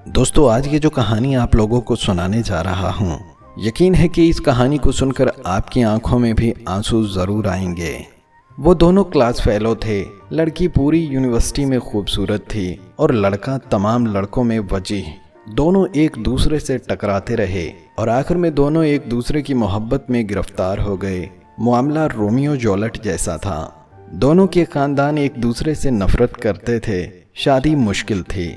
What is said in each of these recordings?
دوستو آج یہ جو کہانی آپ لوگوں کو سنانے جا رہا ہوں، یقین ہے کہ اس کہانی کو سن کر آپ کی آنکھوں میں بھی آنسو ضرور آئیں گے۔ وہ دونوں کلاس فیلو تھے۔ لڑکی پوری یونیورسٹی میں خوبصورت تھی اور لڑکا تمام لڑکوں میں وجیح۔ دونوں ایک دوسرے سے ٹکراتے رہے اور آخر میں دونوں ایک دوسرے کی محبت میں گرفتار ہو گئے۔ معاملہ رومیو جولٹ جیسا تھا۔ دونوں کے خاندان ایک دوسرے سے نفرت کرتے تھے۔ شادی مشکل تھی۔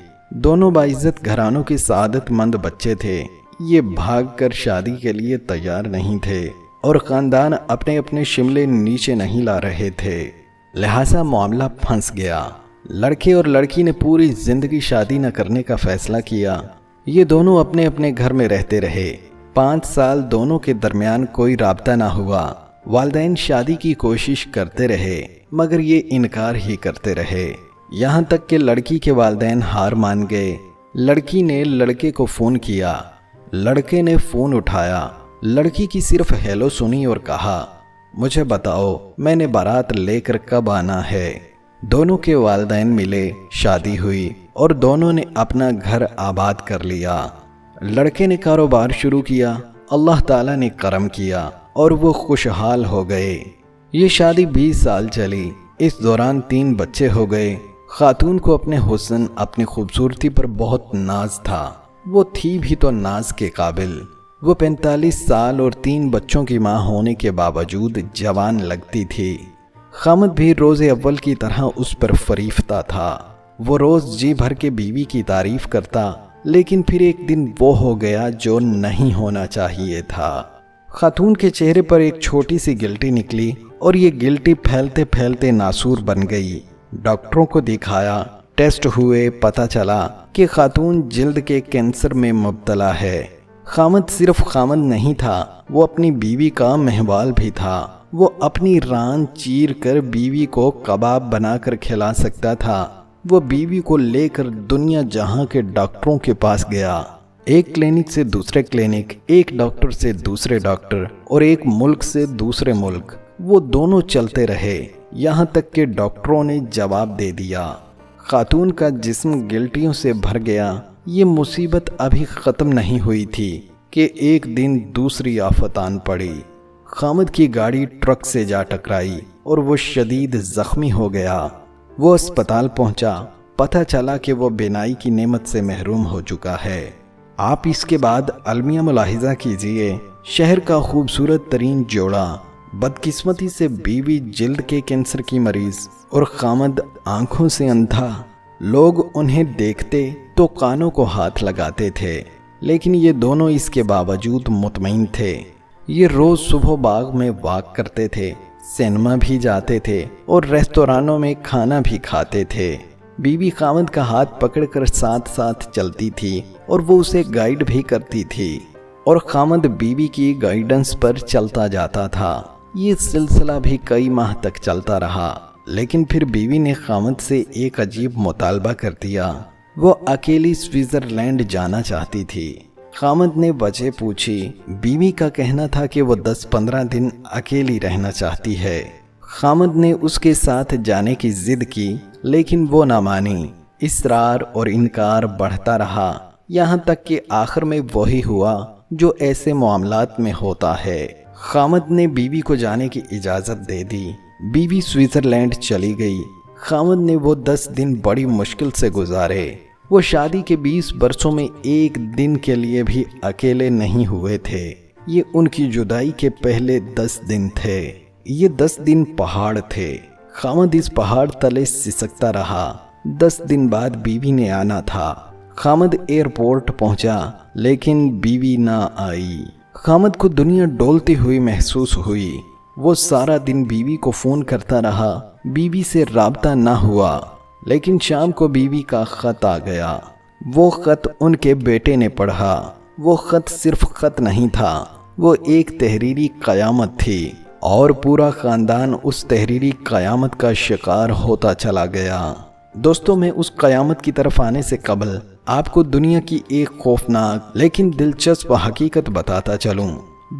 دونوں باعزت گھرانوں کے سعادت مند بچے تھے۔ یہ بھاگ کر شادی کے لیے تیار نہیں تھے اور خاندان اپنے اپنے شملے نیچے نہیں لا رہے تھے، لہٰذا معاملہ پھنس گیا۔ لڑکے اور لڑکی نے پوری زندگی شادی نہ کرنے کا فیصلہ کیا۔ یہ دونوں اپنے اپنے گھر میں رہتے رہے۔ 5 سال دونوں کے درمیان کوئی رابطہ نہ ہوا۔ والدین شادی کی کوشش کرتے رہے مگر یہ انکار ہی کرتے رہے، یہاں تک کہ لڑکی کے والدین ہار مان گئے۔ لڑکی نے لڑکے کو فون کیا، لڑکے نے فون اٹھایا، لڑکی کی صرف ہیلو سنی اور کہا، مجھے بتاؤ میں نے بارات لے کر کب آنا ہے۔ دونوں کے والدین ملے، شادی ہوئی اور دونوں نے اپنا گھر آباد کر لیا۔ لڑکے نے کاروبار شروع کیا، اللہ تعالیٰ نے کرم کیا اور وہ خوشحال ہو گئے۔ یہ شادی 20 سال چلی۔ اس دوران 3 بچے ہو گئے۔ خاتون کو اپنے حسن، اپنی خوبصورتی پر بہت ناز تھا۔ وہ تھی بھی تو ناز کے قابل۔ وہ 45 سال اور 3 بچوں کی ماں ہونے کے باوجود جوان لگتی تھی۔ خامد بھی روز اول کی طرح اس پر فریفتہ تھا۔ وہ روز جی بھر کے بیوی کی تعریف کرتا، لیکن پھر ایک دن وہ ہو گیا جو نہیں ہونا چاہیے تھا۔ خاتون کے چہرے پر ایک چھوٹی سی گلٹی نکلی اور یہ گلٹی پھیلتے پھیلتے ناسور بن گئی۔ ڈاکٹروں کو دکھایا، ٹیسٹ ہوئے، پتہ چلا کہ خاتون جلد کے کینسر میں مبتلا ہے۔ خامد صرف خامد نہیں تھا، وہ اپنی بیوی کا مہوال بھی تھا۔ وہ اپنی ران چیر کر بیوی کو کباب بنا کر کھلا سکتا تھا۔ وہ بیوی کو لے کر دنیا جہاں کے ڈاکٹروں کے پاس گیا، ایک کلینک سے دوسرے کلینک، ایک ڈاکٹر سے دوسرے ڈاکٹر اور ایک ملک سے دوسرے ملک۔ وہ دونوں چلتے رہے یہاں تک کہ ڈاکٹروں نے جواب دے دیا۔ خاتون کا جسم گلٹیوں سے بھر گیا۔ یہ مصیبت ابھی ختم نہیں ہوئی تھی کہ ایک دن دوسری آفت آن پڑی۔ خامد کی گاڑی ٹرک سے جا ٹکرائی اور وہ شدید زخمی ہو گیا۔ وہ اسپتال پہنچا، پتہ چلا کہ وہ بینائی کی نعمت سے محروم ہو چکا ہے۔ آپ اس کے بعد المیہ ملاحظہ کیجئے، شہر کا خوبصورت ترین جوڑا، بدقسمتی سے بیوی جلد کے کینسر کی مریض اور خامد آنکھوں سے اندھا۔ لوگ انہیں دیکھتے تو کانوں کو ہاتھ لگاتے تھے، لیکن یہ دونوں اس کے باوجود مطمئن تھے۔ یہ روز صبح باغ میں واک کرتے تھے، سینما بھی جاتے تھے اور ریستورانوں میں کھانا بھی کھاتے تھے۔ بیوی خامد کا ہاتھ پکڑ کر ساتھ ساتھ چلتی تھی اور وہ اسے گائیڈ بھی کرتی تھی اور خامد بیوی کی گائیڈنس پر چلتا جاتا تھا۔ یہ سلسلہ بھی کئی ماہ تک چلتا رہا، لیکن پھر بیوی نے خامد سے ایک عجیب مطالبہ کر دیا۔ وہ اکیلی سوئٹزرلینڈ جانا چاہتی تھی۔ خامد نے وجہ پوچھی۔ بیوی کا کہنا تھا کہ وہ 10-15 دن اکیلی رہنا چاہتی ہے۔ خامد نے اس کے ساتھ جانے کی ضد کی، لیکن وہ نہ مانی۔ اصرار اور انکار بڑھتا رہا، یہاں تک کہ آخر میں وہی ہوا جو ایسے معاملات میں ہوتا ہے۔ خامد نے بیوی کو جانے کی اجازت دے دی۔ بیوی سوئٹزرلینڈ چلی گئی۔ خامد نے وہ 10 دن بڑی مشکل سے گزارے۔ وہ شادی کے 20 برسوں میں ایک دن کے لیے بھی اکیلے نہیں ہوئے تھے۔ یہ ان کی جدائی کے پہلے 10 دن تھے۔ یہ 10 دن پہاڑ تھے۔ خامد اس پہاڑ تلے سسکتا رہا۔ 10 دن بعد بیوی نے آنا تھا۔ خامد ایئرپورٹ پہنچا، لیکن بیوی نہ آئی۔ خامد کو دنیا ڈولتی ہوئی محسوس ہوئی۔ وہ سارا دن بیوی کو فون کرتا رہا، بیوی سے رابطہ نہ ہوا، لیکن شام کو بیوی کا خط آ گیا۔ وہ خط ان کے بیٹے نے پڑھا۔ وہ خط صرف خط نہیں تھا، وہ ایک تحریری قیامت تھی اور پورا خاندان اس تحریری قیامت کا شکار ہوتا چلا گیا۔ دوستو، میں اس قیامت کی طرف آنے سے قبل آپ کو دنیا کی ایک خوفناک لیکن دلچسپ حقیقت بتاتا چلوں۔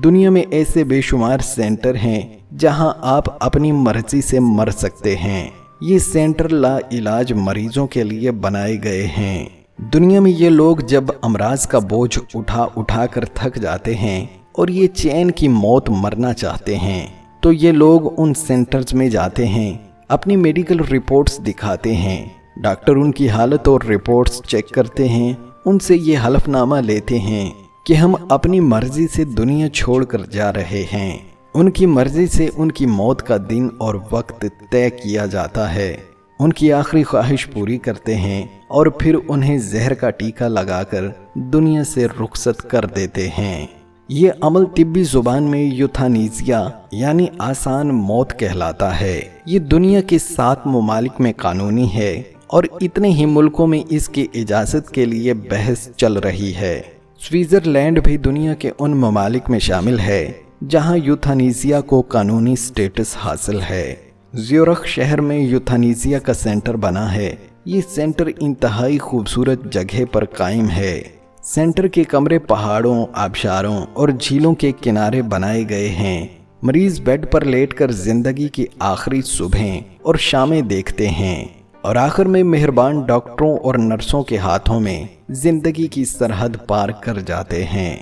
دنیا میں ایسے بے شمار سینٹر ہیں جہاں آپ اپنی مرضی سے مر سکتے ہیں۔ یہ سینٹر لا علاج مریضوں کے لیے بنائے گئے ہیں۔ دنیا میں یہ لوگ جب امراض کا بوجھ اٹھا اٹھا کر تھک جاتے ہیں اور یہ چین کی موت مرنا چاہتے ہیں تو یہ لوگ ان سینٹرز میں جاتے ہیں، اپنی میڈیکل رپورٹس دکھاتے ہیں، ڈاکٹر ان کی حالت اور رپورٹس چیک کرتے ہیں، ان سے یہ حلف نامہ لیتے ہیں کہ ہم اپنی مرضی سے دنیا چھوڑ کر جا رہے ہیں۔ ان کی مرضی سے ان کی موت کا دن اور وقت طے کیا جاتا ہے، ان کی آخری خواہش پوری کرتے ہیں اور پھر انہیں زہر کا ٹیکہ لگا کر دنیا سے رخصت کر دیتے ہیں۔ یہ عمل طبی زبان میں یوتھانیزیا یعنی آسان موت کہلاتا ہے۔ یہ دنیا کے 7 ممالک میں قانونی ہے اور اتنے ہی ملکوں میں اس کی اجازت کے لیے بحث چل رہی ہے۔ سوئٹزرلینڈ بھی دنیا کے ان ممالک میں شامل ہے جہاں یوتھانیزیا کو قانونی سٹیٹس حاصل ہے۔ زیورخ شہر میں یوتھانیزیا کا سینٹر بنا ہے۔ یہ سینٹر انتہائی خوبصورت جگہ پر قائم ہے۔ سینٹر کے کمرے پہاڑوں، آبشاروں اور جھیلوں کے کنارے بنائے گئے ہیں۔ مریض بیڈ پر لیٹ کر زندگی کی آخری صبحیں اور شامیں دیکھتے ہیں اور آخر میں مہربان ڈاکٹروں اور نرسوں کے ہاتھوں میں زندگی کی سرحد پار کر جاتے ہیں۔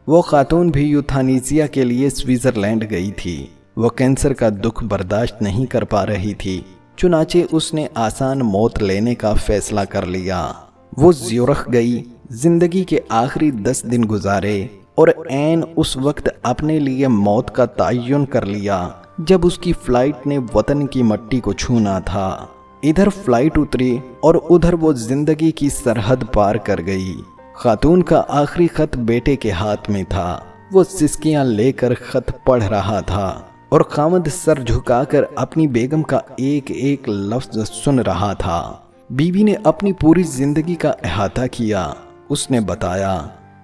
وہ خاتون بھی یوتھانیزیا کے لیے سوئٹزرلینڈ گئی تھی۔ وہ کینسر کا دکھ برداشت نہیں کر پا رہی تھی، چنانچہ اس نے آسان موت لینے کا فیصلہ کر لیا۔ وہ زیورخ گئی، زندگی کے آخری 10 دن گزارے اور عین اس وقت اپنے لیے موت کا تعین کر لیا جب اس کی فلائٹ نے وطن کی مٹی کو چھونا تھا۔ ادھر فلائٹ اتری اور ادھر وہ زندگی کی سرحد پار کر گئی۔ خاتون کا آخری خط بیٹے کے ہاتھ میں تھا۔ وہ سسکیاں لے کر خط پڑھ رہا تھا اور خامد سر جھکا کر اپنی بیگم کا ایک ایک لفظ سن رہا تھا۔ بیوی نے اپنی پوری زندگی کا احاطہ کیا۔ اس نے بتایا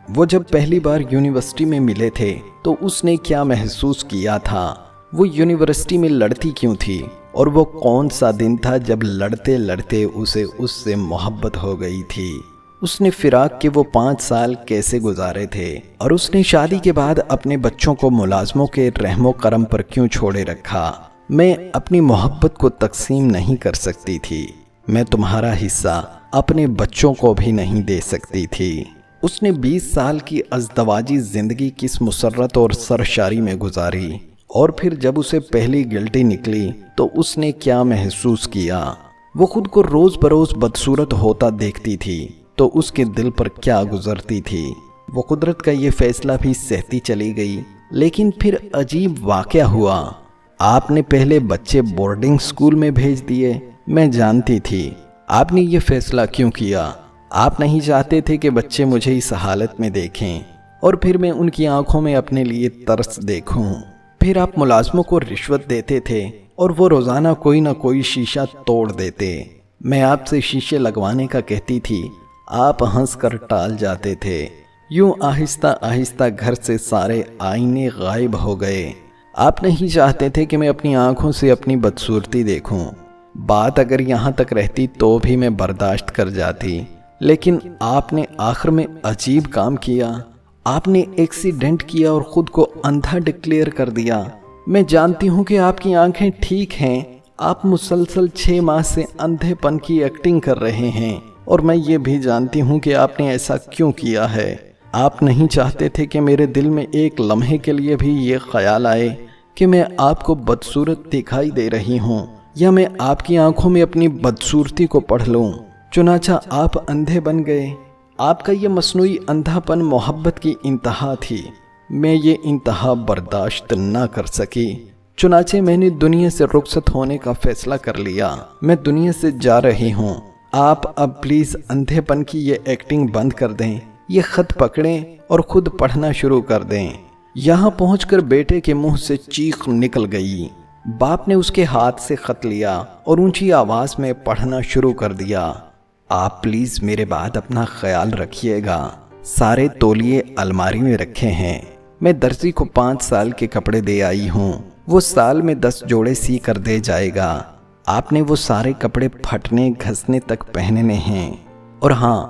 وہ جب پہلی بار یونیورسٹی میں ملے تھے تو اس نے کیا محسوس کیا تھا، وہ یونیورسٹی میں لڑتی کیوں تھی اور وہ کون سا دن تھا جب لڑتے لڑتے اسے اس سے محبت ہو گئی تھی۔ اس نے فراق کے وہ 5 سال کیسے گزارے تھے اور اس نے شادی کے بعد اپنے بچوں کو ملازموں کے رحم و کرم پر کیوں چھوڑے رکھا۔ میں اپنی محبت کو تقسیم نہیں کر سکتی تھی، میں تمہارا حصہ اپنے بچوں کو بھی نہیں دے سکتی تھی۔ اس نے 20 سال کی ازدواجی زندگی کس مسرت اور سرشاری میں گزاری اور پھر جب اسے پہلی گلٹی نکلی تو اس نے کیا محسوس کیا۔ وہ خود کو روز بروز بدصورت ہوتا دیکھتی تھی تو اس کے دل پر کیا گزرتی تھی۔ وہ قدرت کا یہ فیصلہ بھی سہتی چلی گئی، لیکن پھر عجیب واقعہ ہوا۔ آپ نے پہلے بچے بورڈنگ سکول میں بھیج دیے۔ میں جانتی تھی۔ آپ نے یہ فیصلہ کیوں کیا؟ آپ نہیں چاہتے تھے کہ بچے مجھے اس حالت میں دیکھیں اور پھر میں ان کی آنکھوں میں اپنے لیے ترس دیکھوں۔ پھر آپ ملازموں کو رشوت دیتے تھے اور وہ روزانہ کوئی نہ کوئی شیشہ توڑ دیتے۔ میں آپ سے شیشے لگوانے کا کہتی تھی، آپ ہنس کر ٹال جاتے تھے۔ یوں آہستہ آہستہ گھر سے سارے آئینے غائب ہو گئے۔ آپ نہیں چاہتے تھے کہ میں اپنی آنکھوں سے اپنی بدصورتی دیکھوں۔ بات اگر یہاں تک رہتی تو بھی میں برداشت کر جاتی، لیکن آپ نے آخر میں عجیب کام کیا۔ آپ نے ایکسیڈنٹ کیا اور خود کو اندھا ڈکلیئر کر دیا۔ میں جانتی ہوں کہ آپ کی آنکھیں ٹھیک ہیں، آپ مسلسل 6 ماہ سے اندھے پن کی ایکٹنگ کر رہے ہیں، اور میں یہ بھی جانتی ہوں کہ آپ نے ایسا کیوں کیا ہے۔ آپ نہیں چاہتے تھے کہ میرے دل میں ایک لمحے کے لیے بھی یہ خیال آئے کہ میں آپ کو بدصورت دکھائی دے رہی ہوں یا میں آپ کی آنکھوں میں اپنی بدصورتی کو پڑھ لوں۔ چنانچہ آپ اندھے بن گئے۔ آپ کا یہ مصنوعی اندھا پن محبت کی انتہا تھی۔ میں یہ انتہا برداشت نہ کر سکی، چنانچہ میں نے دنیا سے رخصت ہونے کا فیصلہ کر لیا۔ میں دنیا سے جا رہی ہوں۔ آپ اب پلیز اندھے پن کی یہ ایکٹنگ بند کر دیں، یہ خط پکڑیں اور خود پڑھنا شروع کر دیں۔ یہاں پہنچ کر بیٹے کے منہ سے چیخ نکل گئی۔ باپ نے اس کے ہاتھ سے خط لیا اور اونچی آواز میں پڑھنا شروع کر دیا۔ آپ پلیز میرے بعد اپنا خیال رکھیے گا۔ سارے تولیے الماری میں رکھے ہیں۔ میں درزی کو 5 سال کے کپڑے دے آئی ہوں، وہ سال میں 10 جوڑے سی کر دے جائے گا۔ آپ نے وہ سارے کپڑے پھٹنے گھسنے تک پہننے ہیں، اور ہاں،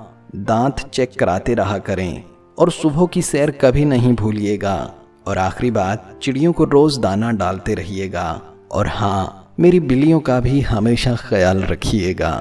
دانت چیک کراتے رہا کریں اور صبح کی سیر کبھی نہیں بھولیے گا، اور آخری بات، چڑیوں کو روز دانہ ڈالتے رہیے گا، اور ہاں، میری بلیوں کا بھی ہمیشہ خیال رکھیے گا۔